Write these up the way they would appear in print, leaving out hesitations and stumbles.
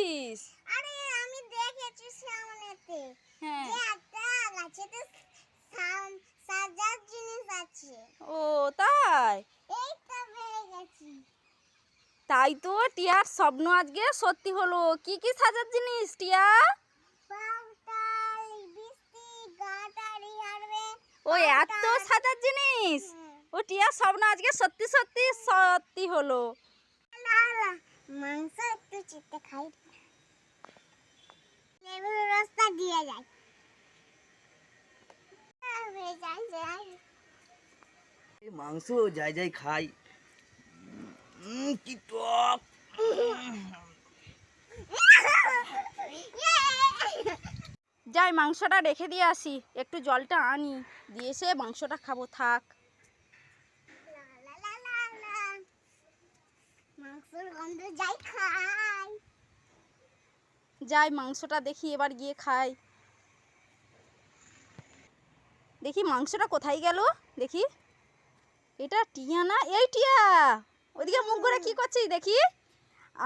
দেখেছিস? আরে আমি দেখেছি সামনেতে। হ্যাঁ। যে একটা গাছেতে সাজার জিনিস আছে। ও তাই? এই তো পেয়ে গেছি। তাই তো টিয়ার স্বপ্ন আজকে সত্যি হলো। কি কি সাজার জিনিস টিয়া? পাউডার, লিপস্টিক, গাটারি আরবে। ও এত সাজার জিনিস। ও টিয়ার স্বপ্ন আজকে সত্যি সত্যি সত্যি হলো। লালা মাংস একটু চিতে খাই। লেবুর রসটা দিয়ে যায়। মাংস যাই যাই খাই। কি টক। যাই মাংসটা রেখে দিয়ে আসি, একটু জলটা আনি, দিয়ে এসে মাংসটা খাবো। থাক। মাংসের গন্ধ যাই খাই। যাই মাংসটা দেখি, এবার গিয়ে খাই। দেখি মাংসটা কোথায় গেল, দেখি। এটা টিয়া না? এই টিয়া, ওদিকে মুখ করে কি করছিস দেখি?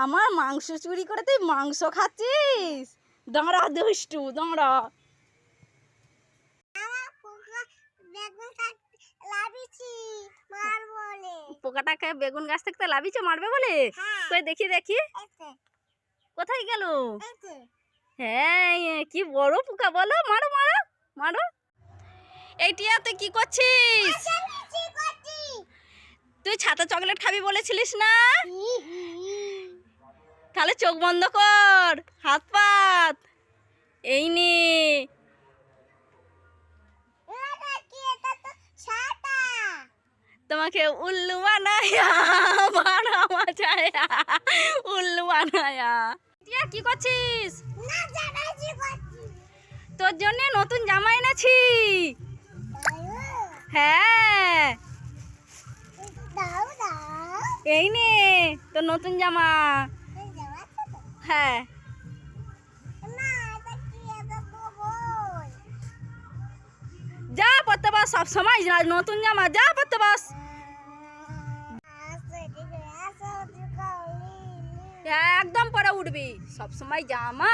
আমার মাংস চুরি করে তুই মাংস খাচ্ছিস? দাঁড়া দুষ্টু, দাঁড়া। পোকাটাকে বেগুন গাছ থেকে লাভিয়েছে মারবে বলে? কই দেখি দেখি, কোথায় গেল? হ্যাঁ, কি বড় পোকা বলো। মারো মারো মারো। এই টিয়া তুই কি করছিস? তুই ছাতা চকলেট খাবি বলেছিলিস না? তাহলে চোখ বন্ধ কর, হাত পাত। এই নে। তোমাকে উল্লু বানায়া মারা মাচায়া, উল্লু বানায়া। টিয়া কি করছিস? তোর জন্য নতুন জামা এনেছি। হ্যাঁ, এই নে তোর নতুন জামা। হ্যাঁ। যা পড়তে বস, সব সময় নতুন জামা, যা পড়তে বস। একদম পরে উঠবি, সব সময় জামা।